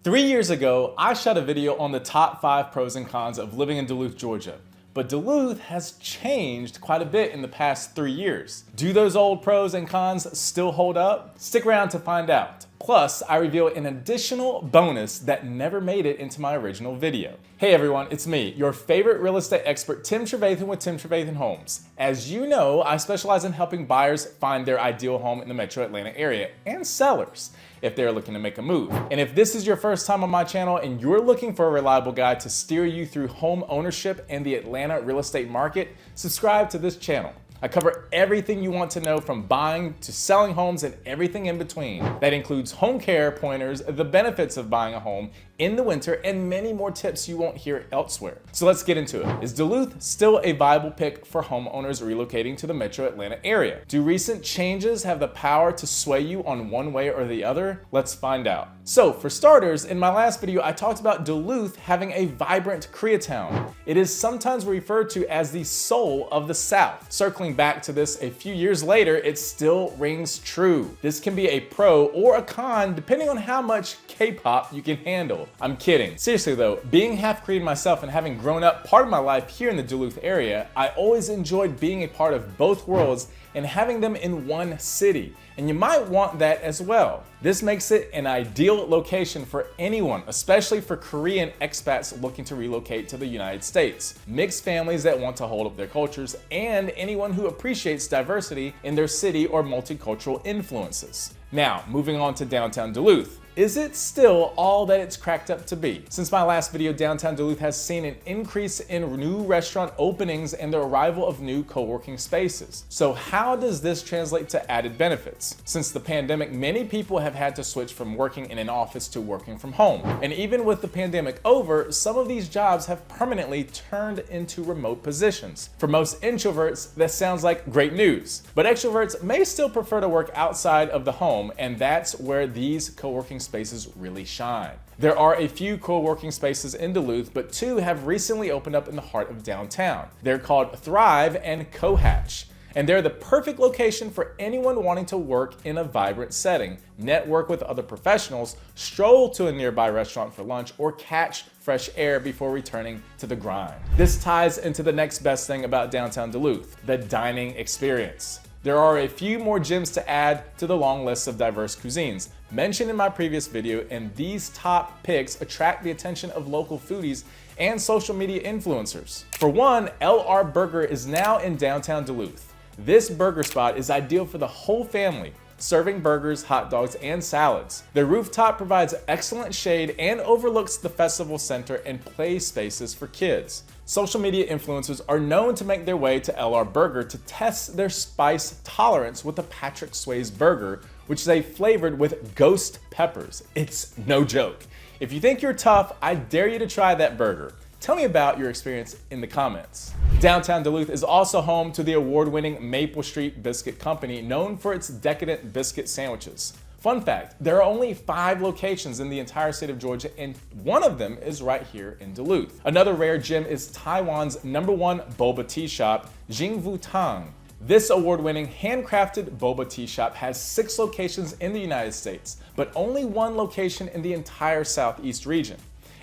3 years ago, I shot a video on the top 5 pros and cons of living in Duluth, Georgia. But Duluth has changed quite a bit in the past 3 years. Do those old pros and cons still hold up? Stick around to find out. Plus, I reveal an additional bonus that never made it into my original video. Hey everyone, it's me, your favorite real estate expert, Tim Trevathan with Tim Trevathan Homes. As you know, I specialize in helping buyers find their ideal home in the metro Atlanta area and sellers if they're looking to make a move. And if this is your first time on my channel and you're looking for a reliable guide to steer you through home ownership and the Atlanta real estate market, subscribe to this channel. I cover everything you want to know from buying to selling homes and everything in between. That includes home care pointers, the benefits of buying a home in the winter, and many more tips you won't hear elsewhere. So let's get into it. Is Duluth still a viable pick for homeowners relocating to the metro Atlanta area? Do recent changes have the power to sway you on one way or the other? Let's find out. So for starters, in my last video, I talked about Duluth having a vibrant Koreatown. It is sometimes referred to as the soul of the South. Circling back to this a few years later, it still rings true. This can be a pro or a con depending on how much K-pop you can handle. I'm kidding. Seriously though, being half Korean myself and having grown up part of my life here in the Duluth area, I always enjoyed being a part of both worlds and having them in one city. And you might want that as well. This makes it an ideal location for anyone, especially for Korean expats looking to relocate to the United States, mixed families that want to hold up their cultures, and anyone who appreciates diversity in their city or multicultural influences. Now, moving on to downtown Duluth. Is it still all that it's cracked up to be? Since my last video, downtown Duluth has seen an increase in new restaurant openings and the arrival of new co-working spaces. So how does this translate to added benefits? Since the pandemic, many people have had to switch from working in an office to working from home. And even with the pandemic over, some of these jobs have permanently turned into remote positions. For most introverts, that sounds like great news. But extroverts may still prefer to work outside of the home, and that's where these co-working spaces really shine. There are a few co-working spaces in Duluth, but 2 have recently opened up in the heart of downtown. They're called Thrive and Cohatch, and they're the perfect location for anyone wanting to work in a vibrant setting, network with other professionals, stroll to a nearby restaurant for lunch, or catch fresh air before returning to the grind. This ties into the next best thing about downtown Duluth, the dining experience. There are a few more gems to add to the long list of diverse cuisines mentioned in my previous video, and these top picks attract the attention of local foodies and social media influencers. For one, LR Burger is now in downtown Duluth. This burger spot is ideal for the whole family, serving burgers, hot dogs, and salads. The rooftop provides excellent shade and overlooks the festival center and play spaces for kids. Social media influencers are known to make their way to LR Burger to test their spice tolerance with a Patrick Swayze burger, which they flavored with ghost peppers. It's no joke. If you think you're tough, I dare you to try that burger. Tell me about your experience in the comments. Downtown Duluth is also home to the award-winning Maple Street Biscuit Company, known for its decadent biscuit sandwiches. Fun fact, there are only 5 locations in the entire state of Georgia, and one of them is right here in Duluth. Another rare gem is Taiwan's #1 boba tea shop, Jingwu Tang. This award-winning handcrafted boba tea shop has 6 locations in the United States, but only 1 location in the entire Southeast region.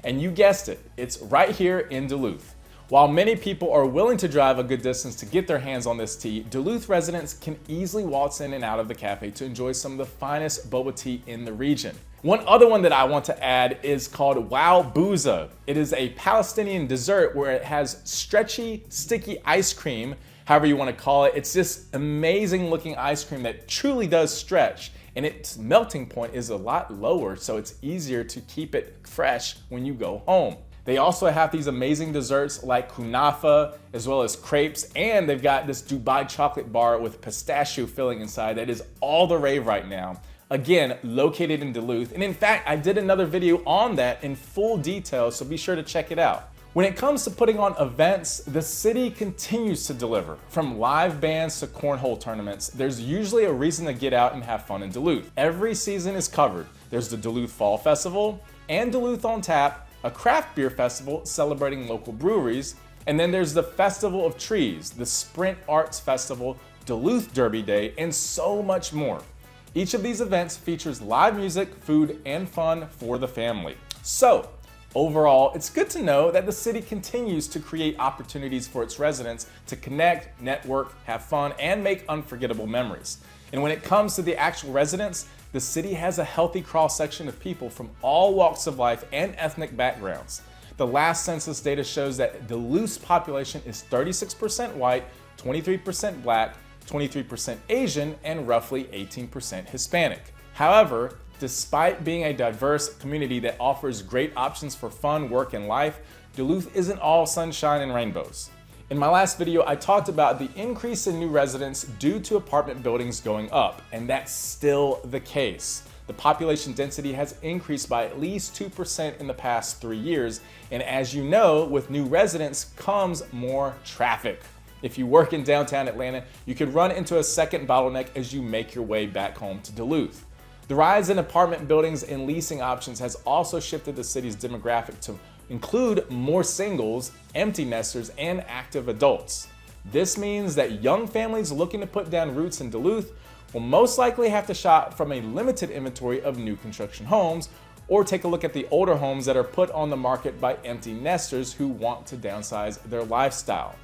And you guessed it, it's right here in Duluth. While many people are willing to drive a good distance to get their hands on this tea, Duluth residents can easily waltz in and out of the cafe to enjoy some of the finest boba tea in the region. One other one that I want to add is called Wow Booza. It is a Palestinian dessert where it has stretchy, sticky ice cream, however you want to call it. It's this amazing looking ice cream that truly does stretch, and its melting point is a lot lower, so it's easier to keep it fresh when you go home. They also have these amazing desserts like kunafa, as well as crepes, and they've got this Dubai chocolate bar with pistachio filling inside that is all the rave right now. Again, located in Duluth, and in fact, I did another video on that in full detail, so be sure to check it out. When it comes to putting on events, the city continues to deliver. From live bands to cornhole tournaments, there's usually a reason to get out and have fun in Duluth. Every season is covered. There's the Duluth Fall Festival and Duluth on Tap, a craft beer festival celebrating local breweries, and then there's the Festival of Trees, the Sprint Arts Festival, Duluth Derby Day, and so much more. Each of these events features live music, food, and fun for the family. So, overall, it's good to know that the city continues to create opportunities for its residents to connect, network, have fun, and make unforgettable memories. And when it comes to the actual residents, the city has a healthy cross-section of people from all walks of life and ethnic backgrounds. The last census data shows that Duluth's population is 36% white, 23% black, 23% Asian, and roughly 18% Hispanic. However, despite being a diverse community that offers great options for fun, work, and life, Duluth isn't all sunshine and rainbows. In my last video, I talked about the increase in new residents due to apartment buildings going up, and that's still the case. The population density has increased by at least 2% in the past 3 years, and as you know, with new residents comes more traffic. If you work in downtown Atlanta, you could run into a second bottleneck as you make your way back home to Duluth. The rise in apartment buildings and leasing options has also shifted the city's demographic to include more singles, empty nesters, and active adults. This means that young families looking to put down roots in Duluth will most likely have to shop from a limited inventory of new construction homes, or take a look at the older homes that are put on the market by empty nesters who want to downsize their lifestyle.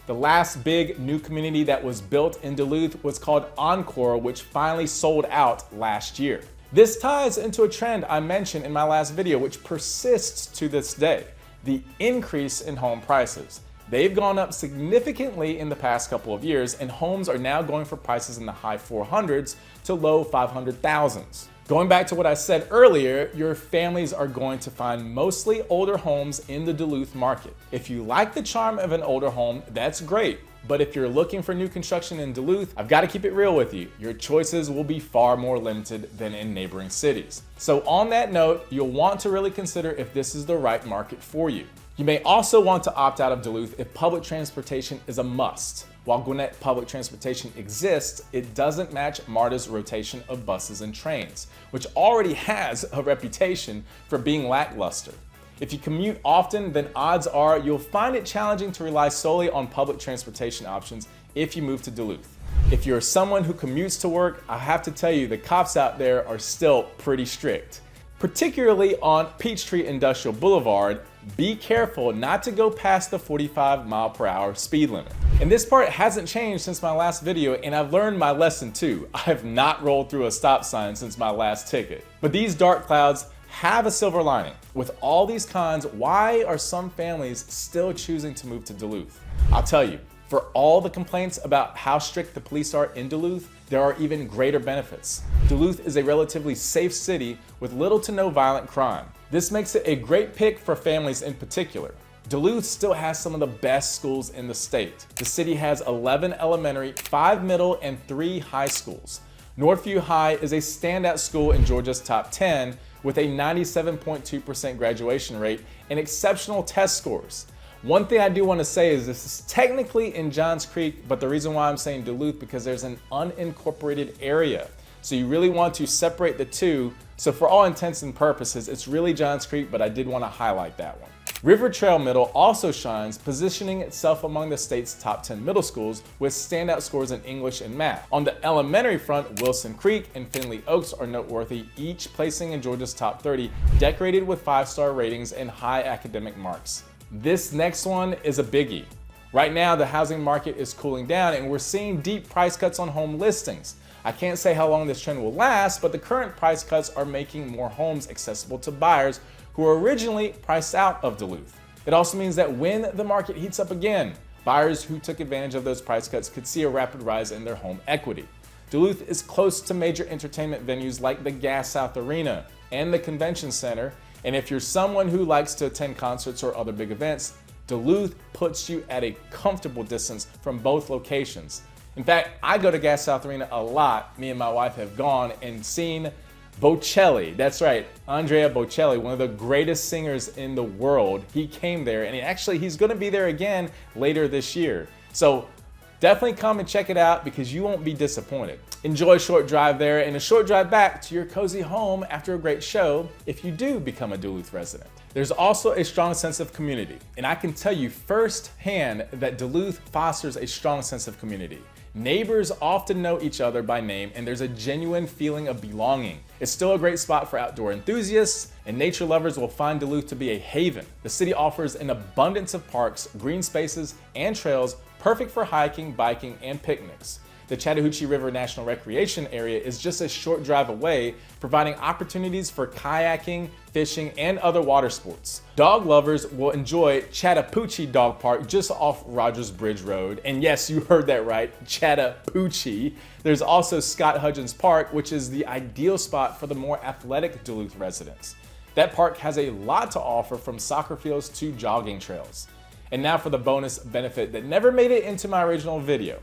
The last big new community that was built in Duluth was called Encore, which finally sold out last year. This ties into a trend I mentioned in my last video, which persists to this day: the increase in home prices. They've gone up significantly in the past couple of years, and homes are now going for prices in the high 400s to low 500,000s. Going back to what I said earlier, your families are going to find mostly older homes in the Duluth market. If you like the charm of an older home, that's great. But if you're looking for new construction in Duluth, I've got to keep it real with you. Your choices will be far more limited than in neighboring cities. So on that note, you'll want to really consider if this is the right market for you. You may also want to opt out of Duluth if public transportation is a must. While Gwinnett public transportation exists, it doesn't match MARTA's rotation of buses and trains, which already has a reputation for being lackluster. If you commute often, then odds are you'll find it challenging to rely solely on public transportation options if you move to Duluth. If you're someone who commutes to work, I have to tell you the cops out there are still pretty strict. Particularly on Peachtree Industrial Boulevard, be careful not to go past the 45-mile-per-hour speed limit. And this part hasn't changed since my last video, and I've learned my lesson too. I have not rolled through a stop sign since my last ticket. But these dark clouds have a silver lining. With all these cons, why are some families still choosing to move to Duluth? I'll tell you, for all the complaints about how strict the police are in Duluth, there are even greater benefits. Duluth is a relatively safe city with little to no violent crime. This makes it a great pick for families in particular. Duluth still has some of the best schools in the state. The city has 11 elementary, 5 middle, and 3 high schools. Northview High is a standout school in Georgia's top 10 with a 97.2% graduation rate and exceptional test scores. One thing I do want to say is this is technically in Johns Creek, but the reason why I'm saying Duluth because there's an unincorporated area. So you really want to separate the two. So for all intents and purposes, it's really Johns Creek, but I did want to highlight that one. River Trail Middle also shines, positioning itself among the state's top 10 middle schools with standout scores in English and math. On the elementary front, Wilson Creek and Findlay Oaks are noteworthy, each placing in Georgia's top 30, decorated with 5-star ratings and high academic marks. This next one is a biggie. Right now, the housing market is cooling down and we're seeing deep price cuts on home listings. I can't say how long this trend will last, but the current price cuts are making more homes accessible to buyers who were originally priced out of Duluth. It also means that when the market heats up again, buyers who took advantage of those price cuts could see a rapid rise in their home equity. Duluth is close to major entertainment venues like the Gas South Arena and the Convention Center, and if you're someone who likes to attend concerts or other big events, Duluth puts you at a comfortable distance from both locations. In fact, I go to Gas South Arena a lot. Me and my wife have gone and seen Bocelli. That's right, Andrea Bocelli, one of the greatest singers in the world. He came there, and he's going to be there again later this year. So definitely come and check it out because you won't be disappointed. Enjoy a short drive there and a short drive back to your cozy home after a great show if you do become a Duluth resident. There's also a strong sense of community, and I can tell you firsthand that Duluth fosters a strong sense of community. Neighbors often know each other by name, and there's a genuine feeling of belonging. It's still a great spot for outdoor enthusiasts, and nature lovers will find Duluth to be a haven. The city offers an abundance of parks, green spaces, and trails perfect for hiking, biking, and picnics. The Chattahoochee River National Recreation Area is just a short drive away, providing opportunities for kayaking, fishing, and other water sports. Dog lovers will enjoy Chattahoochee Dog Park just off Rogers Bridge Road. And yes, you heard that right, Chattahoochee. There's also Scott Hudgens Park, which is the ideal spot for the more athletic Duluth residents. That park has a lot to offer, from soccer fields to jogging trails. And now for the bonus benefit that never made it into my original video.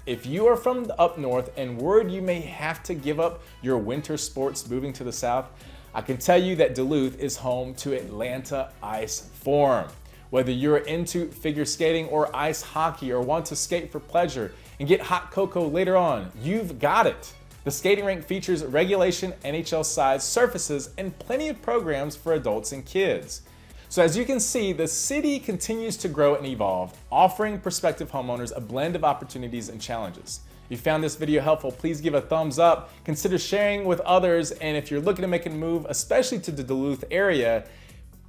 If you are from up north and worried you may have to give up your winter sports moving to the south, I can tell you that Duluth is home to Atlanta Ice Forum. Whether you're into figure skating or ice hockey, or want to skate for pleasure and get hot cocoa later on, you've got it. The skating rink features regulation NHL-sized surfaces and plenty of programs for adults and kids. So as you can see, the city continues to grow and evolve, offering prospective homeowners a blend of opportunities and challenges. If you found this video helpful, please give a thumbs up, consider sharing with others, and if you're looking to make a move, especially to the Duluth area,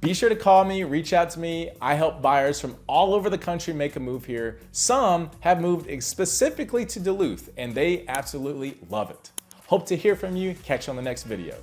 be sure to call me, reach out to me. I help buyers from all over the country make a move here. Some have moved specifically to Duluth, and they absolutely love it. Hope to hear from you. Catch you on the next video.